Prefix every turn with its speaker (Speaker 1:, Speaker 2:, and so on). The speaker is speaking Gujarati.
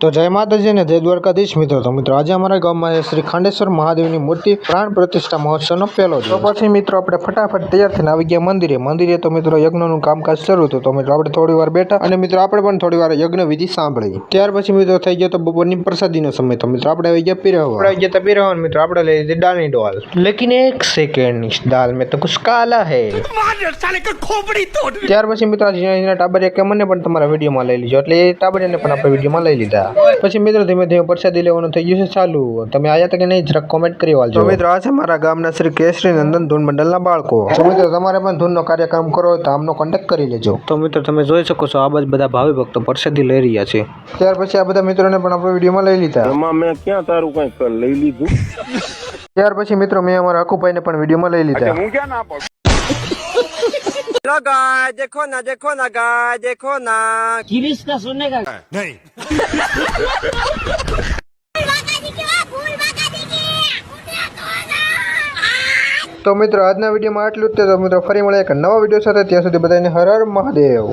Speaker 1: તો જય માતાજી ને જય દ્વારકાધીશ મિત્રો। તો મિત્રો આજે અમારા ગામમાં શ્રી ખાંડેશ્વર મહાદેવની મૂર્તિ પ્રાણ પ્રતિષ્ઠા મહોત્સવનો પહેલો દિવસ। તો પછી મિત્રો આપણે ફટાફટ તૈયાર થઈને આવી ગયા મંદિરે। તો મિત્રો યજ્ઞનું કામકાજ શરૂ હતું। તો મિત્રો આપણે થોડી વાર બેઠા અને મિત્રો આપણે પણ થોડી વાર યજ્ઞ વિધિ સાંભળી। ત્યાર પછી મિત્રો થઈ ગયો તો બપોરની પ્રસાદીનો સમય। તો મિત્રો આપણે આવી ગયા પીરહવા। મિત્રો આપણે લઈ લીધી દાળની ડોલ। લેકિન એક સેકન્ડ, इस दाल में तो कुछ काला है। ત્યાર પછી મિત્રો ઝીણા ટાબરિયા કે મને પણ તમારા વિડીયોમાં લઈ લીધો, એટલે એ ટાબરિયાને પણ આપણે વિડીયોમાં લઈ લીધા। પછી મિત્રો ધીમે ધીમે પ્રસાદી લેવાનું થઈ ગયું છે ચાલુ। તમે આયા હતા કે નહીં જરાક કોમેન્ટ કરી વાળજો। તો મિત્રો આ છે મારા ગામના શ્રી કેસરી નંદન ધૂન મંડળના બાળકો। તો મિત્રો તમારે પણ ધૂનનો કાર્યક્રમ કરો તો આમનો કોન્ટેક્ટ કરી લેજો। તો મિત્રો તમે જોઈ શકો છો આ બધા ભાવિ ભક્તો પ્રસાદી લઈ રહ્યા છે। ત્યાર પછી આ બધા મિત્રોને પણ આપણે વિડીયોમાં લઈ લીધા।
Speaker 2: મેં ક્યાં તારું કઈ લઈ લીધું।
Speaker 1: ત્યાર પછી મિત્રો મેં અમારા અકુભાઈને પણ વિડીયોમાં લઈ લીધા।
Speaker 2: હું ક્યાં ના પાડું।
Speaker 3: गाय देखो ना गाय देखो ना
Speaker 4: गिरीश का सुनने का
Speaker 2: नहीं।
Speaker 1: તો મિત્રો આજના વિડીયોમાં આટલું જ। તો મિત્રો ફરી મળે એક નવા વિડીયો સાથે, ત્યાં સુધી બધાને હર હર મહાદેવ।